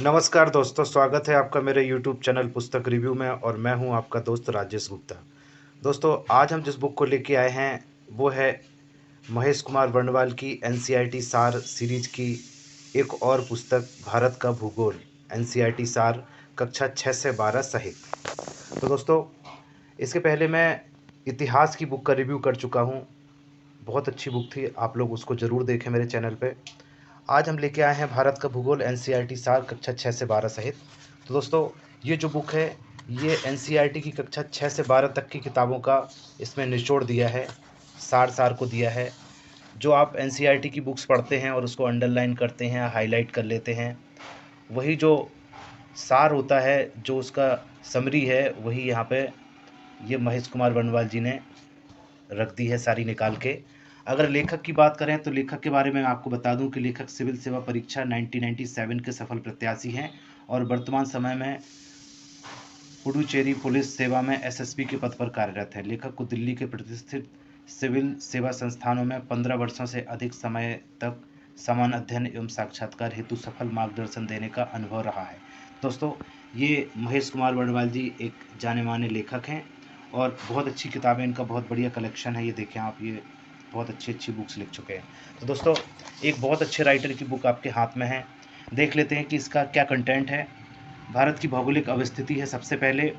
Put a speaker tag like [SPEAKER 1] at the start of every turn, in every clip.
[SPEAKER 1] नमस्कार दोस्तों, स्वागत है आपका मेरे यूट्यूब चैनल पुस्तक रिव्यू में और मैं हूं आपका दोस्त राजेश गुप्ता। दोस्तों, आज हम जिस बुक को लेके आए हैं वो है महेश कुमार वर्णवाल की एनसीईआरटी सार सीरीज की एक और पुस्तक भारत का भूगोल एनसीईआरटी सार कक्षा 6 से 12 सहित। तो दोस्तों, इसके पहले मैं इतिहास की बुक का रिव्यू कर चुका हूं। बहुत अच्छी बुक थी, आप लोग उसको ज़रूर देखें मेरे चैनल पे। आज हम लेके आए हैं भारत का भूगोल एनसीईआरटी सार कक्षा 6 से 12 सहित। तो दोस्तों, ये जो बुक है ये एनसीईआरटी की कक्षा 6 से 12 तक की किताबों का इसमें निचोड़ दिया है, सार को दिया है। जो आप एनसीईआरटी की बुक्स पढ़ते हैं और उसको अंडरलाइन करते हैं, हाईलाइट कर लेते हैं, वही जो सार होता है, जो उसका समरी है, वही यहाँ पे ये महेश कुमार वर्णवाल जी ने रख दी है सारी निकाल के। अगर लेखक की बात करें तो लेखक के बारे में आपको बता दूं कि लेखक सिविल सेवा परीक्षा 1997 के सफल प्रत्याशी हैं और वर्तमान समय में पुडुचेरी पुलिस सेवा में एसएसपी के पद पर कार्यरत हैं। लेखक को दिल्ली के प्रतिष्ठित सिविल सेवा संस्थानों में 15 वर्षों से अधिक समय तक समान अध्ययन एवं साक्षात्कार हेतु सफल मार्गदर्शन देने का अनुभव रहा है। दोस्तों, ये महेश कुमार वर्णवाल जी एक जाने माने लेखक हैं और बहुत अच्छी किताबें, इनका बहुत बढ़िया कलेक्शन है। ये देखें आप, ये बहुत अच्छी अच्छी बुक्स लिख चुके हैं। तो दोस्तों, एक बहुत अच्छे राइटर की बुक आपके हाथ में है। देख लेते हैं कि इसका क्या कंटेंट है। भारत की भौगोलिक अवस्थिति है सबसे पहले।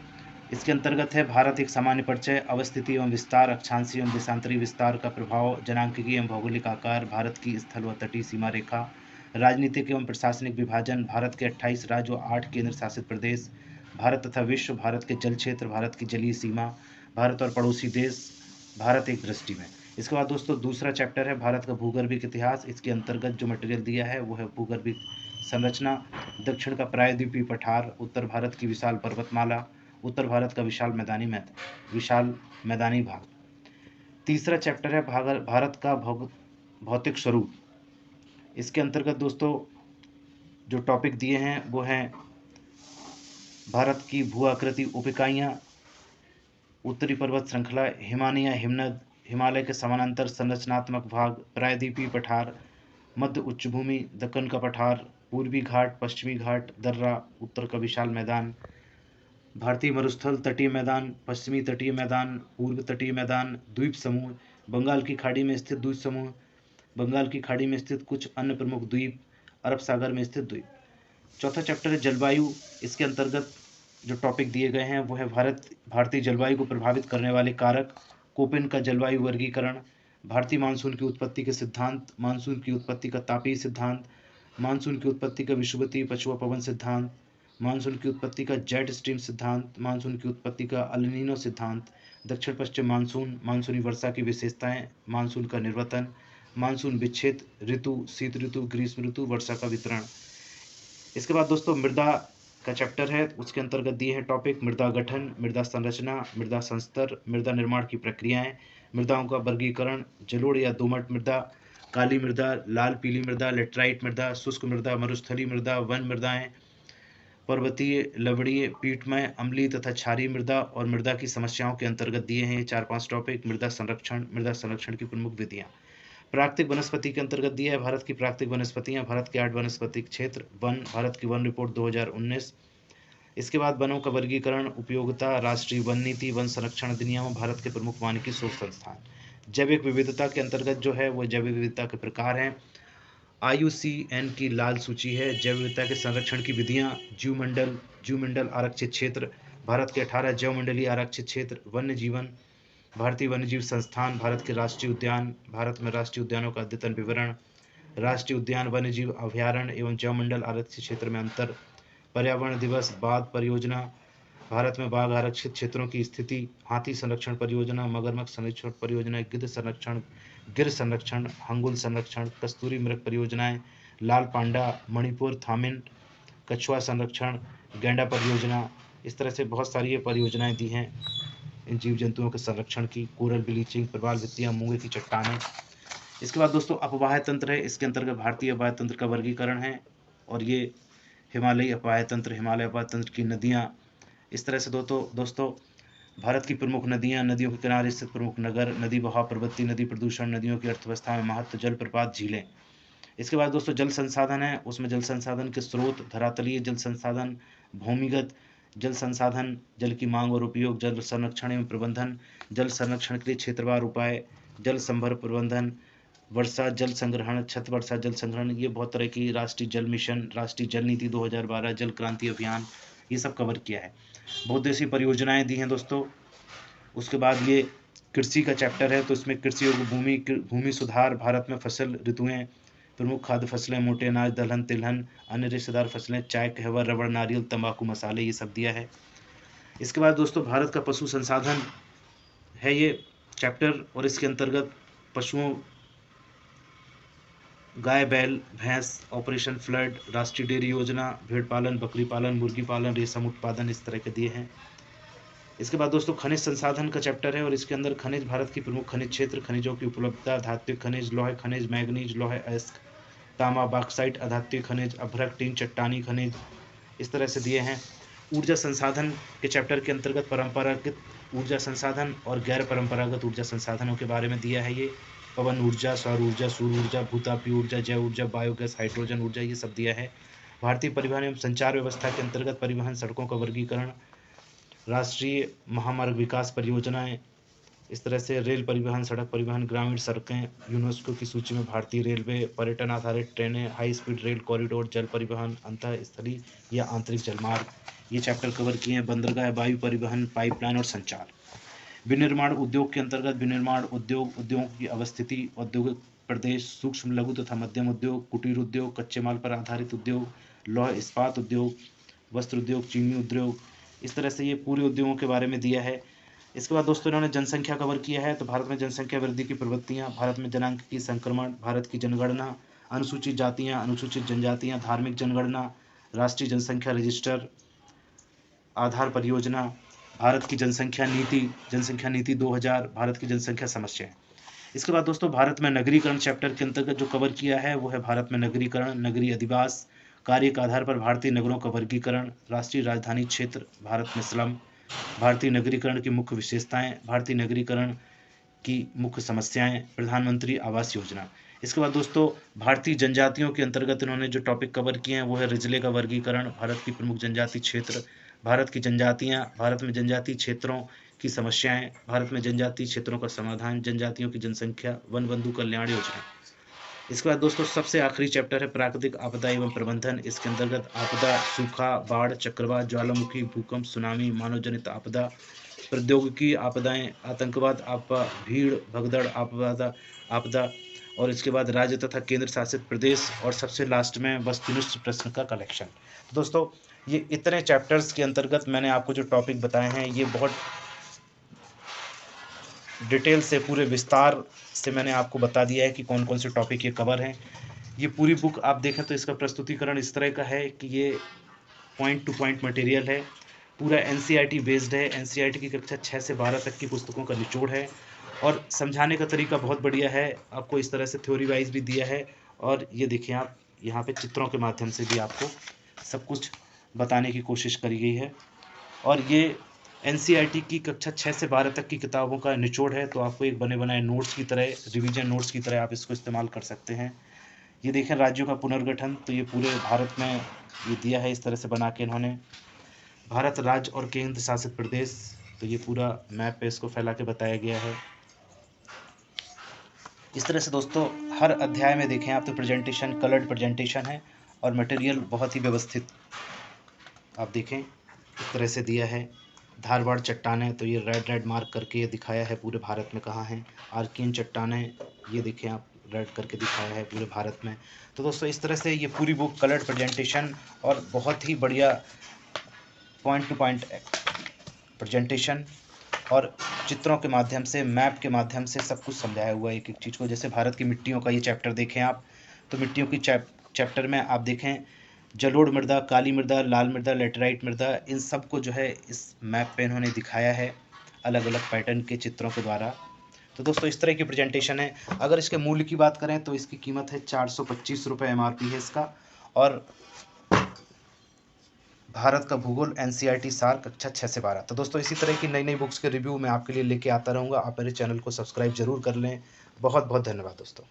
[SPEAKER 1] इसके अंतर्गत है भारत एक सामान्य परिचय, अवस्थिति एवं विस्तार, अक्षांशीय एवं देशांतरी विस्तार का प्रभाव, जनांकिकी एवं भौगोलिक आकार, भारत की स्थल व तटीय सीमा रेखा, राजनीतिक एवं प्रशासनिक विभाजन, भारत के 28 राज्य व 8 केंद्र शासित प्रदेश, भारत तथा विश्व, भारत के जल क्षेत्र, भारत की जलीय सीमा, भारत और पड़ोसी देश, भारत एक दृष्टि में। इसके बाद दोस्तों दूसरा चैप्टर है भारत का भूगर्भिक इतिहास। इसके अंतर्गत जो मटेरियल दिया है वो है भूगर्भिक संरचना, दक्षिण का प्रायद्वीपीय पठार, उत्तर भारत की विशाल पर्वतमाला, उत्तर भारत का विशाल मैदानी भाग। तीसरा चैप्टर है भारत का भौतिक स्वरूप। इसके अंतर्गत दोस्तों जो टॉपिक दिए हैं वो हैं भारत की भू आकृति उप इकाइयाँ, उत्तरी पर्वत श्रृंखला, हिमालय हिमनद, हिमालय के समानांतर संरचनात्मक भाग, प्रायद्वीपीय पठार, मध्य उच्चभूमि, दक्कन का पठार, पूर्वी घाट, पश्चिमी घाट, दर्रा, उत्तर का विशाल मैदान, भारतीय मरुस्थल, तटीय मैदान, पश्चिमी तटीय मैदान, पूर्व तटीय मैदान, द्वीप समूह, बंगाल की खाड़ी में स्थित द्वीप समूह, बंगाल की खाड़ी में स्थित कुछ अन्य प्रमुख द्वीप, अरब सागर में स्थित द्वीप। चौथा चैप्टर है जलवायु। इसके अंतर्गत जो टॉपिक दिए गए हैं वो है भारतीय जलवायु को प्रभावित करने वाले कारक, कोपेन का जलवायु वर्गीकरण, भारतीय मानसून की उत्पत्ति के सिद्धांत, मानसून की उत्पत्ति का तापीय सिद्धांत, मानसून की उत्पत्ति का विषुवतीय पछुआ पवन सिद्धांत, मानसून की उत्पत्ति का जेट स्ट्रीम सिद्धांत, मानसून की उत्पत्ति का अल-नीनो सिद्धांत, दक्षिण पश्चिम मानसून, मानसूनी वर्षा की विशेषताएं, मानसून का निर्वतन, मानसून विच्छेद ऋतु, शीत ऋतु, ग्रीष्म ऋतु, वर्षा का वितरण। इसके बाद दोस्तों मृदा का चैप्टर है, उसके अंतर्गत दिए हैं टॉपिक मृदा गठन, मृदा संरचना, मृदा संस्तर, मृदा निर्माण की प्रक्रियाएं, मृदाओं का वर्गीकरण, जलोढ़ या दोमट मृदा, काली मृदा, लाल पीली मृदा, लेटराइट मृदा, शुष्क मृदा, मरुस्थलीय मृदा, वन मृदाएं, पर्वतीय, लवणीय, पीठमय, अम्लीय तथा क्षारीय मृदा और मृदा की समस्याओं के अंतर्गत दिए हैं 4-5 टॉपिक। मृदा संरक्षण की प्रमुख विधियाँ। प्राकृतिक वनस्पति के अंतर्गत दिया है भारत की प्राकृतिक वनस्पतियां, भारत के 8 वनस्पतिक क्षेत्र, वन, भारत की वन रिपोर्ट 2019। इसके बाद वनों का वर्गीकरण, उपयोगिता, राष्ट्रीय वन नीति, वन संरक्षण अधिनियम, भारत के प्रमुख वानिकी शोध संस्थान। जैविक विविधता के अंतर्गत जो है वो जैविक विविधता के प्रकार हैं। IUCN की लाल सूची है। जैव विविधता के संरक्षण की विधियां, जीवमंडल आरक्षित क्षेत्र, भारत के 18 जैवमंडलीय आरक्षित क्षेत्र, वन्य जीवन, भारतीय वन्यजीव संस्थान, भारत के राष्ट्रीय उद्यान, भारत में राष्ट्रीय उद्यानों का अद्यतन विवरण, राष्ट्रीय उद्यान, वन्यजीव अभयारण्य एवं जैवमंडल आरक्षित क्षेत्र में अंतर, पर्यावरण दिवस, बाघ परियोजना, भारत में बाघ आरक्षित क्षेत्रों की स्थिति, हाथी संरक्षण परियोजना, मगरमच्छ संरक्षण परियोजना, गिर संरक्षण, हंगुल संरक्षण, कस्तूरी मृग परियोजनाएं, लाल पांडा, मणिपुर थामिन, कछुआ संरक्षण, गैंडा परियोजना। इस तरह से बहुत सारी ये परियोजनाएं दी हैं इन जीव जंतुओं के संरक्षण की। कोरल ब्लीचिंग, प्रवाल भित्तियां, मूंगे की चट्टानें। इसके बाद दोस्तों अपवाह तंत्र है। इसके अंतर्गत भारतीय अपवाह तंत्र का वर्गीकरण है और ये हिमालयी अपवाह तंत्र, हिमालय अपवाह तंत्र की नदियाँ। इस तरह से दोस्तों भारत की प्रमुख नदियाँ, नदियों के किनारे स्थित प्रमुख नगर, नदी बहाव प्रवृत्ति, नदी प्रदूषण, नदियों की अर्थव्यवस्था में महत्व, जलप्रपात, झीलें। इसके बाद दोस्तों जल संसाधन है, उसमें जल संसाधन के स्रोत, धरातलीय जल संसाधन, भूमिगत जल संसाधन, जल की मांग और उपयोग, जल संरक्षण एवं प्रबंधन, जल संरक्षण के लिए क्षेत्रवार उपाय, जल संभर प्रबंधन, वर्षा जल संग्रहण, छत वर्षा जल संग्रहण, ये बहुत तरह की राष्ट्रीय जल मिशन, राष्ट्रीय जल नीति 2012, जल क्रांति अभियान, ये सब कवर किया है। बहुउद्देशीय परियोजनाएं दी हैं दोस्तों। उसके बाद ये कृषि का चैप्टर है, तो इसमें कृषि और भूमि सुधार, भारत में फसल ऋतुएं, प्रमुख खाद्य फसलें, मोटे अनाज, दलहन तिलहन, अन्य रेशेदार फसलें, चाय कहवा रबड़ नारियल तंबाकू मसाले, ये सब दिया है। इसके बाद दोस्तों भारत का पशु संसाधन है ये चैप्टर, और इसके अंतर्गत पशुओं, गाय बैल भैंस, ऑपरेशन फ्लड, राष्ट्रीय डेयरी योजना, भेड़ पालन, बकरी पालन, मुर्गी पालन, रेशम उत्पादन, इस तरह के दिए हैं। इसके बाद दोस्तों खनिज संसाधन का चैप्टर है, और इसके अंदर खनिज, भारत की प्रमुख खनिज क्षेत्र, खनिजों की उपलब्धता, धात्विक खनिज, लोहे खनिज, मैग्नीज, लोहे अयस्क, तांबा, बॉक्साइट, अधात्विक खनिज, अभ्रक, टीन, चट्टानी खनिज, इस तरह से दिए हैं। ऊर्जा संसाधन के चैप्टर के अंतर्गत परंपरागत ऊर्जा संसाधन और गैर परंपरागत ऊर्जा संसाधनों के बारे में दिया है। ये पवन ऊर्जा, सौर ऊर्जा, सूर्य ऊर्जा, भूतापीय ऊर्जा, जैव ऊर्जा, बायोगैस, हाइड्रोजन ऊर्जा, ये सब दिया है। भारतीय परिवहन एवं संचार व्यवस्था के अंतर्गत परिवहन, सड़कों का वर्गीकरण, राष्ट्रीय महामार्ग विकास परियोजनाएं, इस तरह से रेल परिवहन, सड़क परिवहन, ग्रामीण सड़कें, यूनेस्को की सूची में भारतीय रेलवे, पर्यटन आधारित ट्रेनें, हाई स्पीड रेल कॉरिडोर, जल परिवहन, अंतःस्थलीय या आंतरिक जलमार्ग, ये चैप्टर कवर किए हैं। बंदरगाह, वायु परिवहन, पाइपलाइन और संचार। विनिर्माण उद्योग के अंतर्गत विनिर्माण उद्योग, उद्योगों की अवस्थिति, औद्योगिक प्रदेश, सूक्ष्म लघु तथा मध्यम उद्योग, कुटीर उद्योग, कच्चे माल पर आधारित उद्योग, लौह इस्पात उद्योग, वस्त्र उद्योग, चीनी उद्योग, इस तरह से ये पूरे उद्योगों के बारे में दिया है। इसके बाद दोस्तों इन्होंने जनसंख्या कवर किया है, तो भारत में जनसंख्या वृद्धि की प्रवृत्तियाँ, भारत में जनांक की संक्रमण, भारत की जनगणना, अनुसूचित जातियाँ, अनुसूचित जनजातियाँ, धार्मिक जनगणना, राष्ट्रीय जनसंख्या रजिस्टर, आधार परियोजना, भारत की जनसंख्या नीति 2000, भारत की जनसंख्या समस्याएं। इसके बाद दोस्तों भारत में नगरीकरण चैप्टर के अंतर्गत जो कवर किया है वो है भारत में नगरीकरण, नगरीय अधिवास, कार्य के आधार पर भारतीय नगरों का वर्गीकरण, राष्ट्रीय राजधानी क्षेत्र, भारत में स्लम, भारतीय नगरीकरण की मुख्य विशेषताएं, भारतीय नगरीकरण की मुख्य समस्याएं, प्रधानमंत्री आवास योजना। इसके बाद दोस्तों भारतीय जनजातियों के अंतर्गत इन्होंने जो टॉपिक कवर किए हैं वो है रिजले का वर्गीकरण, भारत की प्रमुख जनजाति क्षेत्र, भारत की जनजातियां, भारत में जनजातीय क्षेत्रों की समस्याएं, भारत में जनजातीय क्षेत्रों का समाधान, जनजातियों की जनसंख्या, वन बंधु कल्याण योजना। इसके बाद दोस्तों सबसे आखिरी चैप्टर है प्राकृतिक आपदा एवं प्रबंधन। इसके अंतर्गत आपदा, सूखा, बाढ़, चक्रवात, ज्वालामुखी, भूकंप, सुनामी, मानव जनित आपदा, प्रौद्योगिकी आपदाएं, आतंकवाद आपदा, भीड़ भगदड़ आपदा, और इसके बाद राज्य तथा केंद्र शासित प्रदेश, और सबसे लास्ट में वस्तुनिष्ठ प्रश्न का कलेक्शन। दोस्तों ये इतने चैप्टर्स के अंतर्गत मैंने आपको जो टॉपिक बताए हैं ये बहुत डिटेल से, पूरे विस्तार से मैंने आपको बता दिया है कि कौन कौन से टॉपिक ये कवर हैं। ये पूरी बुक आप देखें तो इसका प्रस्तुतिकरण इस तरह का है कि ये पॉइंट टू पॉइंट मटेरियल है, पूरा एनसीईआरटी बेस्ड है। एनसीईआरटी की कक्षा 6 से 12 तक की पुस्तकों का निचोड़ है, और समझाने का तरीका बहुत बढ़िया है। आपको इस तरह से थ्योरी वाइज भी दिया है, और ये देखिए आप यहाँ पे चित्रों के माध्यम से भी आपको सब कुछ बताने की कोशिश करी गई है। और ये एनसीईआरटी की कक्षा 6 से 12 तक की किताबों का निचोड़ है, तो आपको एक बने बनाए नोट्स की तरह, रिवीजन नोट्स की तरह आप इसको इस्तेमाल कर सकते हैं। ये देखें राज्यों का पुनर्गठन, तो ये पूरे भारत में ये दिया है इस तरह से बना के इन्होंने। भारत राज्य और केंद्र शासित प्रदेश, तो ये पूरा मैप पे इसको फैला के बताया गया है। इस तरह से दोस्तों हर अध्याय में देखें आप तो प्रेजेंटेशन, कलर्ड प्रेजेंटेशन है, और मटेरियल बहुत ही व्यवस्थित आप देखें इस तरह से दिया है। धारवाड़ चट्टानें, तो ये रेड मार्क करके ये दिखाया है पूरे भारत में कहाँ हैं। आर्कियन चट्टानें, ये देखें आप रेड करके दिखाया है पूरे भारत में। तो दोस्तों इस तरह से ये पूरी बुक कलर्ड प्रेजेंटेशन और बहुत ही बढ़िया पॉइंट टू पॉइंट प्रेजेंटेशन और चित्रों के माध्यम से, मैप के माध्यम से सब कुछ समझाया हुआ है एक एक चीज़ को। जैसे भारत की मिट्टियों का ये चैप्टर देखें आप, तो मिट्टियों की चैप्टर में आप देखें जलोढ़ मृदा, काली मृदा, लाल मृदा, लेटराइट मृदा, इन सब को जो है इस मैप पे इन्होंने दिखाया है अलग अलग पैटर्न के चित्रों के द्वारा। तो दोस्तों इस तरह की प्रेजेंटेशन है। अगर इसके मूल्य की बात करें तो इसकी कीमत है 425 रुपये MRP है इसका। और भारत का भूगोल एनसीईआरटी सार कक्षा 6 से 12। तो दोस्तों इसी तरह की नई नई बुक्स के रिव्यू मैं आपके लिए लेके आता रहूँगा। आप मेरे चैनल को सब्सक्राइब जरूर कर लें। बहुत बहुत धन्यवाद दोस्तों।